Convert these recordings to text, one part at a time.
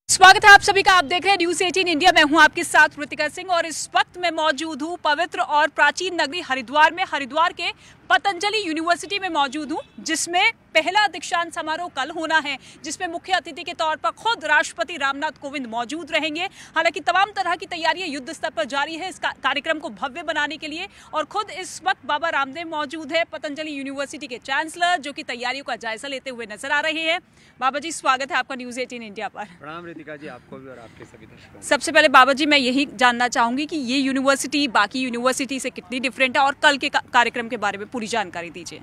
स्वागत है आप सभी का। आप देख रहे हैं न्यूज़ 18 इंडिया। मैं हूं आपके साथ ऋतिका सिंह और इस वक्त मैं मौजूद हूं पवित्र और प्राचीन नगरी हरिद्वार में। हरिद्वार के पतंजलि यूनिवर्सिटी में मौजूद हूं, जिसमें पहला दीक्षांत समारोह कल होना है, जिसमें मुख्य अतिथि के तौर पर खुद राष्ट्रपति रामनाथ कोविंद मौजूद रहेंगे। हालांकि तमाम तरह की तैयारियां युद्ध स्तर पर जारी है इस कार्यक्रम को भव्य बनाने के लिए, और खुद इस वक्त बाबा रामदेव मौजूद है, पतंजलि यूनिवर्सिटी के चांसलर, जो कि तैयारियों का जायजा लेते हुए नजर आ रहे हैं। बाबा जी, स्वागत है आपका न्यूज़ 18 इंडिया पर। प्रणाम ऋतिका जी, आपको भी और आपके सभी दर्शकों। सबसे पहले बाबा जी, मैं यही जानना चाहूंगी कि ये यूनिवर्सिटी बाकी यूनिवर्सिटी से कितनी डिफरेंट है, और कल के कार्यक्रम के बारे में पूरी जानकारी दीजिए।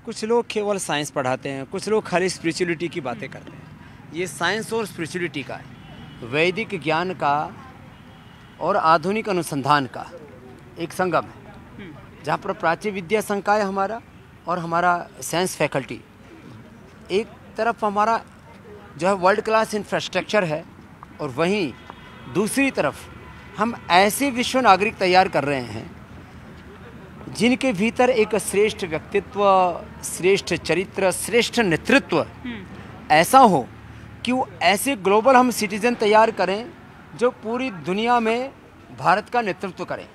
कुछ लोग केवल साइंस पढ़ाते हैं, कुछ लोग खाली स्पिरिचुअलिटी की बातें करते हैं। ये साइंस और स्पिरिचुअलिटी का है, वैदिक ज्ञान का और आधुनिक अनुसंधान का एक संगम है, जहाँ पर प्राच्य विद्या संकाय हमारा और हमारा साइंस फैकल्टी, एक तरफ हमारा जो है वर्ल्ड क्लास इंफ्रास्ट्रक्चर है, और वहीं दूसरी तरफ हम ऐसे विश्व नागरिक तैयार कर रहे हैं जिनके भीतर एक श्रेष्ठ व्यक्तित्व, श्रेष्ठ चरित्र, श्रेष्ठ नेतृत्व ऐसा हो कि वो ऐसे ग्लोबल हम सिटीजन तैयार करें जो पूरी दुनिया में भारत का नेतृत्व करें।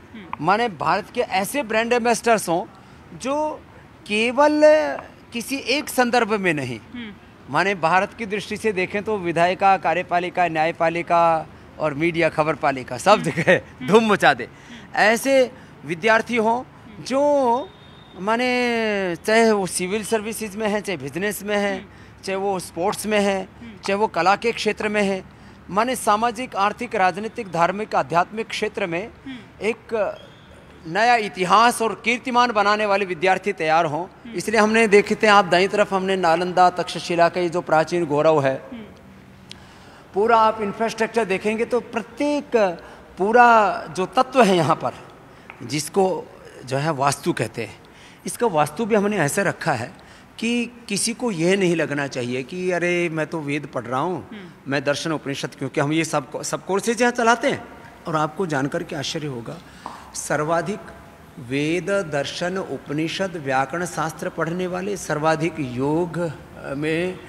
माने भारत के ऐसे ब्रांड एम्बेसडर्स हों जो केवल किसी एक संदर्भ में नहीं, माने भारत की दृष्टि से देखें तो विधायिका, कार्यपालिका, न्यायपालिका और मीडिया, खबर पालिका, सब जगह धूम मचा दे। ऐसे विद्यार्थी हों जो माने चाहे वो सिविल सर्विसेज में है, चाहे बिजनेस में है, चाहे वो स्पोर्ट्स में है, चाहे वो कला के क्षेत्र में है, माने सामाजिक, आर्थिक, राजनीतिक, धार्मिक, आध्यात्मिक क्षेत्र में एक नया इतिहास और कीर्तिमान बनाने वाले विद्यार्थी तैयार हों। इसलिए हमने देखते हैं, आप दाईं तरफ हमने नालंदा तक्षशिला का ये जो प्राचीन गौरव है, पूरा आप इंफ्रास्ट्रक्चर देखेंगे तो प्रत्येक पूरा जो तत्व है यहाँ पर, जिसको जो है वास्तु कहते हैं, इसका वास्तु भी हमने ऐसे रखा है कि किसी को यह नहीं लगना चाहिए कि अरे मैं तो वेद पढ़ रहा हूँ, मैं दर्शन उपनिषद, क्योंकि हम ये सब कोर्सेज यहाँ चलाते हैं। और आपको जानकर के आश्चर्य होगा, सर्वाधिक वेद, दर्शन, उपनिषद, व्याकरण शास्त्र पढ़ने वाले, सर्वाधिक योग में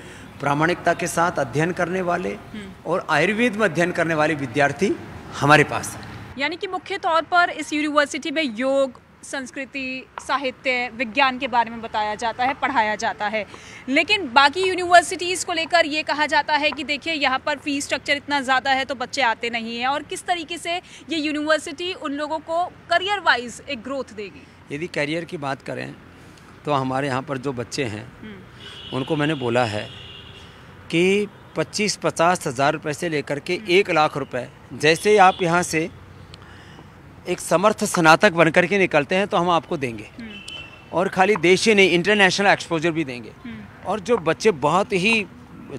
प्रामाणिकता के साथ अध्ययन करने वाले और आयुर्वेद में अध्ययन करने वाले विद्यार्थी हमारे पास है। यानी कि मुख्य तौर पर इस यूनिवर्सिटी में योग, संस्कृति, साहित्य, विज्ञान के बारे में बताया जाता है, पढ़ाया जाता है। लेकिन बाकी यूनिवर्सिटीज़ को लेकर ये कहा जाता है कि देखिए यहाँ पर फीस स्ट्रक्चर इतना ज़्यादा है तो बच्चे आते नहीं हैं, और किस तरीके से ये यूनिवर्सिटी उन लोगों को करियर वाइज एक ग्रोथ देगी। यदि करियर की बात करें तो हमारे यहाँ पर जो बच्चे हैं उनको मैंने बोला है कि 25-50 हज़ार रुपये से लेकर के 1 लाख रुपये, जैसे आप यहाँ से एक समर्थ स्नातक बनकर के निकलते हैं तो हम आपको देंगे, और खाली देशी नहीं, इंटरनेशनल एक्सपोजर भी देंगे। और जो बच्चे बहुत ही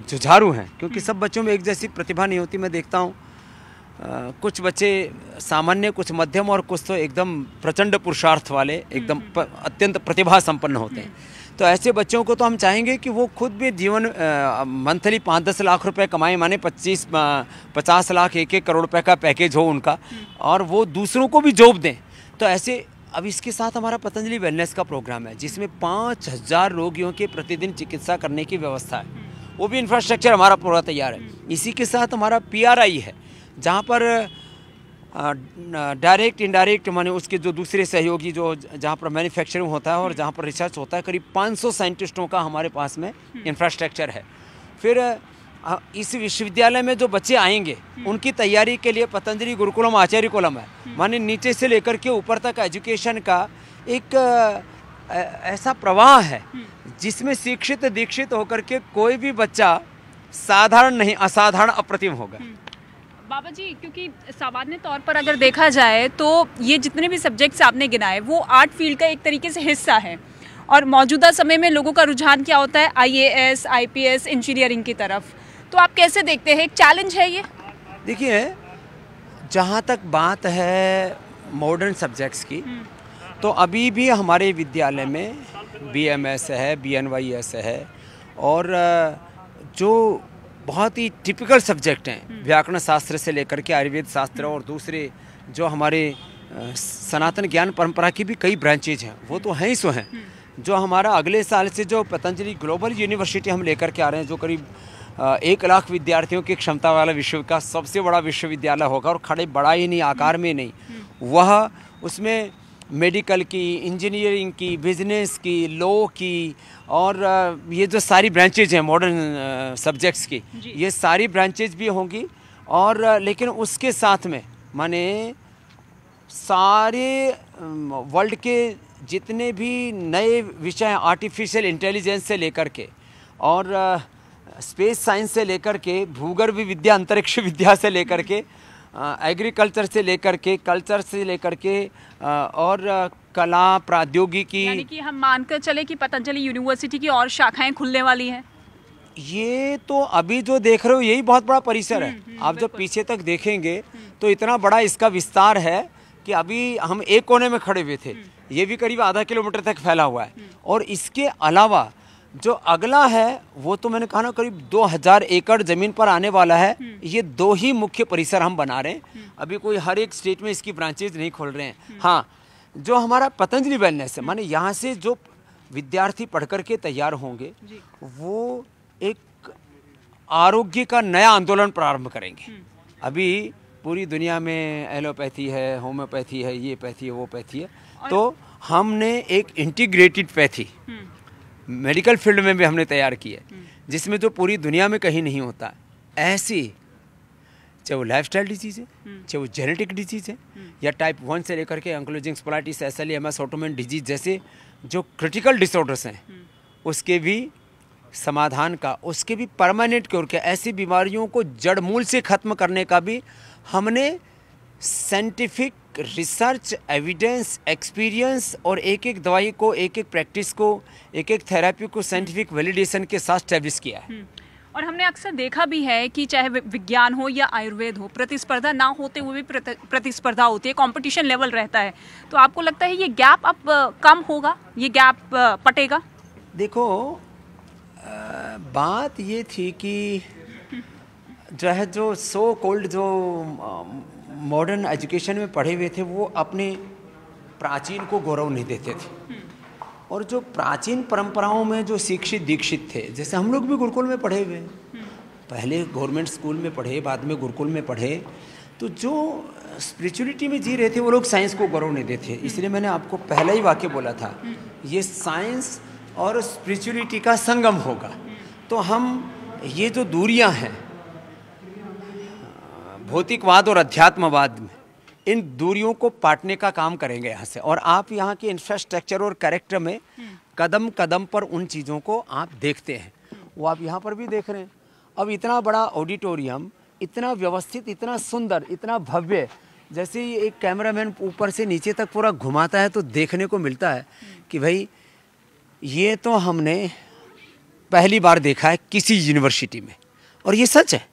जुझारू हैं, क्योंकि सब बच्चों में एक जैसी प्रतिभा नहीं होती, मैं देखता हूँ कुछ बच्चे सामान्य, कुछ मध्यम और कुछ तो एकदम प्रचंड पुरुषार्थ वाले, एकदम अत्यंत प्रतिभा संपन्न होते हैं। तो ऐसे बच्चों को तो हम चाहेंगे कि वो खुद भी जीवन मंथली 5-10 लाख रुपए कमाएं, माने 25-50 लाख, 1-1 करोड़ रुपए का पैकेज हो उनका, और वो दूसरों को भी जॉब दें। तो ऐसे, अब इसके साथ हमारा पतंजलि वेलनेस का प्रोग्राम है, जिसमें 5000 रोगियों के प्रतिदिन चिकित्सा करने की व्यवस्था है, वो भी इंफ्रास्ट्रक्चर हमारा पूरा तैयार है। इसी के साथ हमारा PRI है, जहाँ पर डायरेक्ट, इनडायरेक्ट, माने उसके जो दूसरे सहयोगी, जो जहाँ पर मैन्युफैक्चरिंग होता है और जहाँ पर रिसर्च होता है, करीब 500 साइंटिस्टों का हमारे पास में इंफ्रास्ट्रक्चर है। फिर इस विश्वविद्यालय में जो बच्चे आएंगे उनकी तैयारी के लिए पतंजलि गुरुकुलम, आचार्य कुलम है, माने नीचे से लेकर के ऊपर तक एजुकेशन का एक ऐसा प्रवाह है जिसमें शिक्षित दीक्षित होकर के कोई भी बच्चा साधारण नहीं, असाधारण, अप्रतिम होगा। बाबा जी, क्योंकि सामान्य तौर पर अगर देखा जाए तो ये जितने भी सब्जेक्ट्स आपने गिनाए वो आर्ट फील्ड का एक तरीके से हिस्सा है, और मौजूदा समय में लोगों का रुझान क्या होता है, IAS, IPS, इंजीनियरिंग की तरफ। तो आप कैसे देखते हैं, एक चैलेंज है ये? देखिए, जहाँ तक बात है मॉडर्न सब्जेक्ट्स की, तो अभी भी हमारे विद्यालय में BMS है, BNYS है, और जो बहुत ही टिपिकल सब्जेक्ट हैं, व्याकरण शास्त्र से लेकर के आयुर्वेद शास्त्र और दूसरे जो हमारे सनातन ज्ञान परंपरा की भी कई ब्रांचेज हैं, वो तो हैं ही सो हैं। जो हमारा अगले साल से जो पतंजलि ग्लोबल यूनिवर्सिटी हम लेकर के आ रहे हैं, जो करीब 1 लाख विद्यार्थियों की क्षमता वाला विश्व का सबसे बड़ा विश्वविद्यालय होगा, और खड़े बड़ा ही नहीं, आकार में नहीं, वह उसमें मेडिकल की, इंजीनियरिंग की, बिजनेस की, लॉ की, और ये जो सारी ब्रांचेज हैं मॉडर्न सब्जेक्ट्स की, ये सारी ब्रांचेज भी होंगी। और लेकिन उसके साथ में माने सारे वर्ल्ड के जितने भी नए विषय हैं, आर्टिफिशियल इंटेलिजेंस से लेकर के और स्पेस साइंस से लेकर के, भूगर्भ विद्या, अंतरिक्ष विद्या से लेकर के, एग्रीकल्चर से लेकर के, कल्चर से लेकर के, और कला, प्रौद्योगिकी, यानी कि हम मानकर चले कि पतंजलि यूनिवर्सिटी की और शाखाएं खुलने वाली हैं। ये तो अभी जो देख रहे हो यही बहुत बड़ा परिसर है। आप जब पीछे तक देखेंगे तो इतना बड़ा इसका विस्तार है कि अभी हम एक कोने में खड़े हुए थे, ये भी करीब आधा किलोमीटर तक फैला हुआ है। और इसके अलावा जो अगला है वो तो मैंने कहा ना, करीब 2000 एकड़ जमीन पर आने वाला है। ये 2 ही मुख्य परिसर हम बना रहे हैं, अभी कोई हर एक स्टेट में इसकी ब्रांचेज नहीं खोल रहे हैं। हाँ, जो हमारा पतंजलि वेलनेस है, माने यहाँ से जो विद्यार्थी पढ़ कर के तैयार होंगे वो एक आरोग्य का नया आंदोलन प्रारंभ करेंगे। अभी पूरी दुनिया में एलोपैथी है, होम्योपैथी है, ये पैथी है, वो पैथी है, तो हमने एक इंटीग्रेटेड पैथी मेडिकल फील्ड में भी हमने तैयार की है, जिसमें जो पूरी दुनिया में कहीं नहीं होता। ऐसी चाहे वो लाइफस्टाइल डिजीज़ है, चाहे वो जेनेटिक डिजीज़ है, या टाइप 1 से लेकर के ankylosing spondylitis, SLE, MS, autoimmune disease जैसे जो क्रिटिकल डिसऑर्डर्स हैं, उसके भी समाधान का, उसके भी परमानेंट क्योर के, ऐसी बीमारियों को जड़ मूल से ख़त्म करने का भी हमने साइंटिफिक रिसर्च, एविडेंस, एक्सपीरियंस और एक एक दवाई को, एक एक प्रैक्टिस को, एक एक थेरेपी को साइंटिफिक वैलिडेशन के साथ स्टैब्लिश किया है। और हमने अक्सर देखा भी है कि चाहे विज्ञान हो या आयुर्वेद हो, प्रतिस्पर्धा ना होते हुए भी प्रतिस्पर्धा होती है, कंपटीशन लेवल रहता है। तो आपको लगता है ये गैप अब कम होगा, ये गैप पटेगा? देखो, बात ये थी कि जो है, जो सो कॉल्ड जो मॉडर्न एजुकेशन में पढ़े हुए थे वो अपने प्राचीन को गौरव नहीं देते थे, और जो प्राचीन परंपराओं में जो शिक्षित दीक्षित थे, जैसे हम लोग भी गुरुकुल में पढ़े हुए हैं, पहले गवर्नमेंट स्कूल में पढ़े, बाद में गुरुकुल में पढ़े, तो जो स्पिरिचुअलिटी में जी रहे थे वो लोग साइंस को गौरव नहीं देते। इसलिए मैंने आपको पहला ही वाक्य बोला था, ये साइंस और स्पिरिचुअलिटी का संगम होगा। तो हम ये जो दूरियां हैं भौतिकवाद और अध्यात्मवाद में, इन दूरियों को पाटने का काम करेंगे यहाँ से। और आप यहाँ के इंफ्रास्ट्रक्चर और कैरेक्टर में कदम कदम पर उन चीज़ों को आप देखते हैं, वो आप यहाँ पर भी देख रहे हैं। अब इतना बड़ा ऑडिटोरियम, इतना व्यवस्थित, इतना सुंदर, इतना भव्य, जैसे ही एक कैमरामैन ऊपर से नीचे तक पूरा घुमाता है तो देखने को मिलता है कि भाई ये तो हमने पहली बार देखा है किसी यूनिवर्सिटी में। और ये सच है।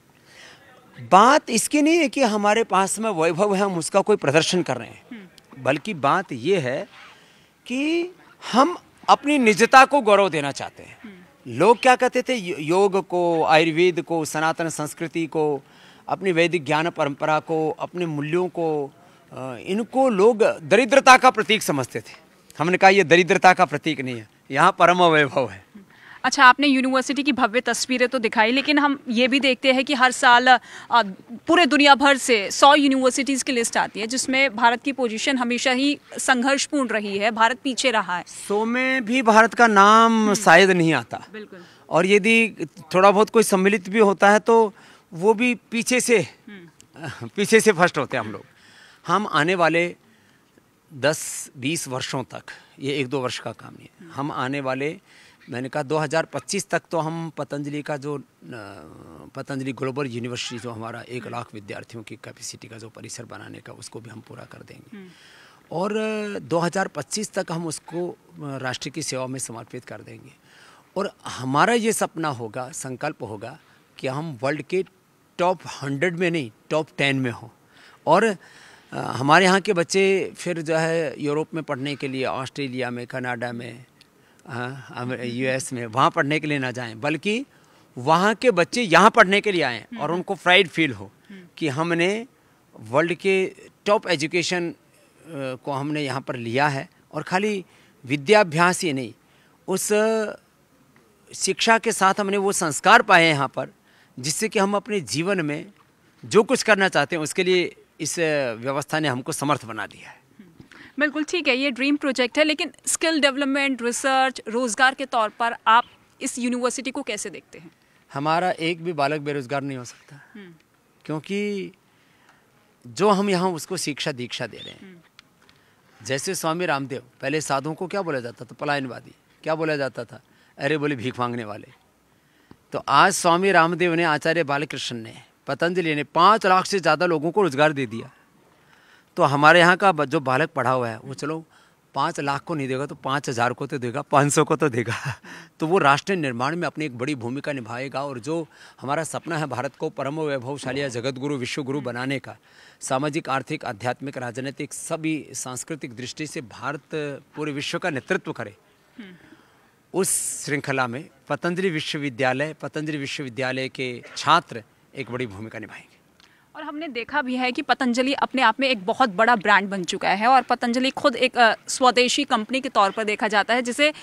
बात इसकी नहीं है कि हमारे पास में वैभव है, हम उसका कोई प्रदर्शन कर रहे हैं, बल्कि बात ये है कि हम अपनी निजता को गौरव देना चाहते हैं। लोग क्या कहते थे, योग को, आयुर्वेद को, सनातन संस्कृति को, अपनी वैदिक ज्ञान परंपरा को, अपने मूल्यों को, इनको लोग दरिद्रता का प्रतीक समझते थे। हमने कहा ये दरिद्रता का प्रतीक नहीं है, यहाँ परम वैभव है। अच्छा, आपने यूनिवर्सिटी की भव्य तस्वीरें तो दिखाई, लेकिन हम ये भी देखते हैं कि हर साल पूरे दुनिया भर से 100 यूनिवर्सिटीज़ की लिस्ट आती है, जिसमें भारत की पोजीशन हमेशा ही संघर्षपूर्ण रही है, भारत पीछे रहा है। 100 में भी भारत का नाम शायद नहीं आता। बिल्कुल। और यदि थोड़ा बहुत कोई सम्मिलित भी होता है तो वो भी पीछे से फर्स्ट होते हैं हम लोग। हम आने वाले 10-20 वर्षों तक, ये 1-2 वर्ष का काम नहीं है, हम आने वाले, मैंने कहा 2025 तक तो हम पतंजलि का जो पतंजलि ग्लोबल यूनिवर्सिटी जो हमारा 1 लाख विद्यार्थियों की कैपेसिटी का जो परिसर बनाने का, उसको भी हम पूरा कर देंगे। और 2025 तक हम उसको राष्ट्र की सेवा में समर्पित कर देंगे। और हमारा ये सपना होगा, संकल्प होगा कि हम वर्ल्ड के टॉप 100 में नहीं, टॉप 10 में हों। और हमारे यहाँ के बच्चे फिर जो है यूरोप में पढ़ने के लिए, ऑस्ट्रेलिया में, कनाडा में, US में, वहाँ पढ़ने के लिए ना जाएं, बल्कि वहाँ के बच्चे यहाँ पढ़ने के लिए आएँ और उनको प्राइड फील हो कि हमने वर्ल्ड के टॉप एजुकेशन को हमने यहाँ पर लिया है। और खाली विद्याभ्यास ही नहीं, उस शिक्षा के साथ हमने वो संस्कार पाए हैं यहाँ पर जिससे कि हम अपने जीवन में जो कुछ करना चाहते हैं उसके लिए इस व्यवस्था ने हमको समर्थ बना दिया है। बिल्कुल ठीक है, ये ड्रीम प्रोजेक्ट है, लेकिन स्किल डेवलपमेंट, रिसर्च, रोजगार के तौर पर आप इस यूनिवर्सिटी को कैसे देखते हैं? हमारा एक भी बालक बेरोजगार नहीं हो सकता, क्योंकि जो हम यहाँ उसको शिक्षा दीक्षा दे रहे हैं। जैसे स्वामी रामदेव, पहले साधुओं को क्या बोला जाता था? पलायनवादी। क्या बोला जाता था? अरे बोले भीख मांगने वाले। तो आज स्वामी रामदेव ने, आचार्य बालकृष्ण ने, पतंजलि ने 5 लाख से ज़्यादा लोगों को रोजगार दे दिया। तो हमारे यहाँ का जो बालक पढ़ा हुआ है वो चलो 5 लाख को नहीं देगा तो 5,000 को तो देगा, 500 को तो देगा। तो वो राष्ट्र निर्माण में अपनी एक बड़ी भूमिका निभाएगा। और जो हमारा सपना है भारत को परम वैभवशाली जगत गुरु, विश्व गुरु बनाने का, सामाजिक, आर्थिक, आध्यात्मिक, राजनीतिक, सभी सांस्कृतिक दृष्टि से भारत पूरे विश्व का नेतृत्व करे, उस श्रृंखला में पतंजलि विश्वविद्यालय के छात्र एक बड़ी भूमिका निभाएंगे। और हमने देखा भी है कि पतंजलि अपने आप में एक बहुत बड़ा ब्रांड बन चुका है और पतंजलि खुद एक स्वदेशी कंपनी के तौर पर देखा जाता है, जिसे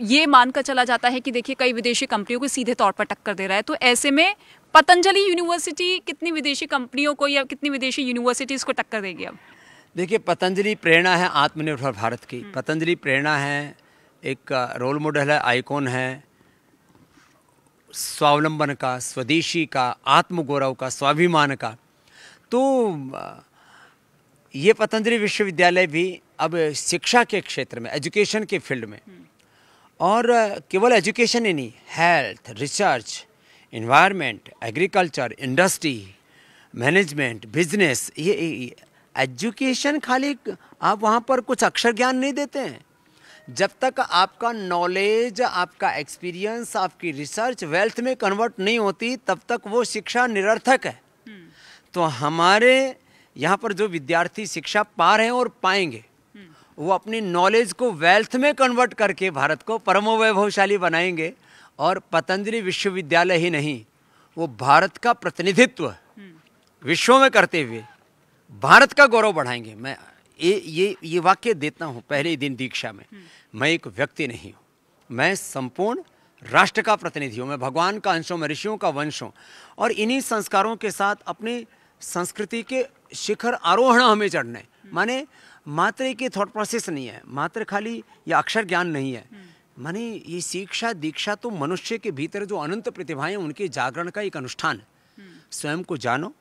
ये मानकर चला जाता है कि देखिए कई विदेशी कंपनियों को सीधे तौर पर टक्कर दे रहा है। तो ऐसे में पतंजलि यूनिवर्सिटी कितनी विदेशी कंपनियों को या कितनी विदेशी यूनिवर्सिटीज़ को टक्कर देगी? अब देखिए, पतंजलि प्रेरणा है आत्मनिर्भर भारत की। पतंजलि प्रेरणा है, एक रोल मॉडल है, आइकॉन है स्वावलंबन का, स्वदेशी का, आत्मगौरव का, स्वाभिमान का। तो ये पतंजलि विश्वविद्यालय भी अब शिक्षा के क्षेत्र में, एजुकेशन के फील्ड में, और केवल एजुकेशन ही नहीं, health, research, environment, agriculture, industry, management, business, ये एजुकेशन खाली आप वहाँ पर कुछ अक्षर ज्ञान नहीं देते हैं। जब तक आपका नॉलेज, आपका एक्सपीरियंस, आपकी रिसर्च वेल्थ में कन्वर्ट नहीं होती, तब तक वो शिक्षा निरर्थक है। तो हमारे यहाँ पर जो विद्यार्थी शिक्षा पा रहे हैं और पाएंगे, वो अपनी नॉलेज को वेल्थ में कन्वर्ट करके भारत को परम वैभवशाली बनाएंगे। और पतंजलि विश्वविद्यालय ही नहीं, वो भारत का प्रतिनिधित्व विश्व में करते हुए भारत का गौरव बढ़ाएंगे। मैं ये वाक्य देता हूँ पहले ही दिन दीक्षा में। मैं एक व्यक्ति नहीं हूँ, मैं संपूर्ण राष्ट्र का प्रतिनिधि हूँ। मैं भगवान का अंश हूँ, मैं ऋषियों का वंश हूँ। और इन्हीं संस्कारों के साथ अपनी संस्कृति के शिखर आरोहण हमें चढ़ना है। माने मात्र एक थॉट प्रोसेस नहीं है, मात्र खाली ये अक्षर ज्ञान नहीं है। माने ये शिक्षा दीक्षा तो मनुष्य के भीतर जो अनंत प्रतिभाएं हैं उनके जागरण का एक अनुष्ठान है। स्वयं को जानो,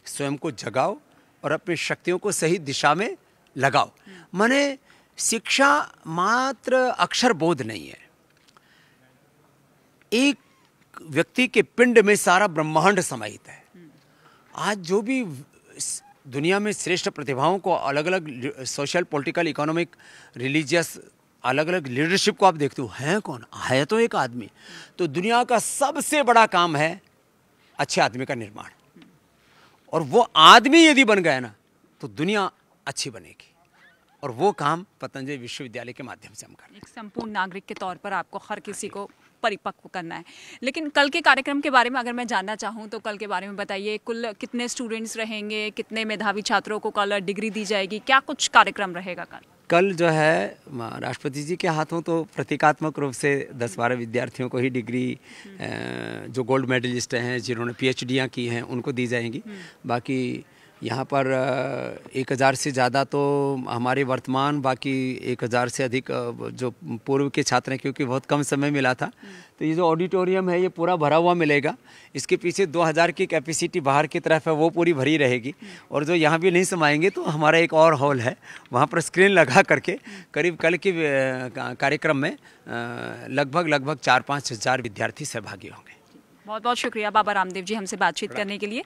स्वयं को जगाओ और अपनी शक्तियों को सही दिशा में लगाओ। माने शिक्षा मात्र अक्षर बोध नहीं है। एक व्यक्ति के पिंड में सारा ब्रह्मांड समाहित है। आज जो भी दुनिया में श्रेष्ठ प्रतिभाओं को, अलग अलग सोशल, पॉलिटिकल, इकोनॉमिक, रिलीजियस, अलग अलग लीडरशिप को आप देखते हो, हैं कौन? है तो एक आदमी। तो दुनिया का सबसे बड़ा काम है अच्छे आदमी का निर्माण। और वो आदमी यदि बन गया ना तो दुनिया अच्छी बनेगी। और वो काम पतंजलि विश्वविद्यालय के माध्यम से हम करें। एक संपूर्ण नागरिक के तौर पर आपको हर किसी को परिपक्व करना है। लेकिन कल के कार्यक्रम के बारे में अगर मैं जानना चाहूँ तो कल के बारे में बताइए। कुल कितने स्टूडेंट्स रहेंगे, कितने मेधावी छात्रों को कल डिग्री दी जाएगी, क्या कुछ कार्यक्रम रहेगा कल? कल जो है राष्ट्रपति जी के हाथों तो प्रतीकात्मक रूप से 10-12 विद्यार्थियों को ही डिग्री, जो गोल्ड मेडलिस्ट हैं, जिन्होंने PhDयाँ की हैं, उनको दी जाएंगी। बाकी यहाँ पर 1000 से ज़्यादा तो हमारे वर्तमान, बाकी 1000 से अधिक जो पूर्व के छात्र हैं, क्योंकि बहुत कम समय मिला था। तो ये जो ऑडिटोरियम है ये पूरा भरा हुआ मिलेगा। इसके पीछे 2000 की कैपेसिटी बाहर की तरफ है, वो पूरी भरी रहेगी। और जो यहाँ भी नहीं समाएंगे तो हमारा एक और हॉल है, वहाँ पर स्क्रीन लगा करके करीब कल के कार्यक्रम में लगभग 4-5 हज़ार विद्यार्थी सहभागी होंगे। बहुत बहुत शुक्रिया बाबा रामदेव जी हमसे बातचीत करने के लिए।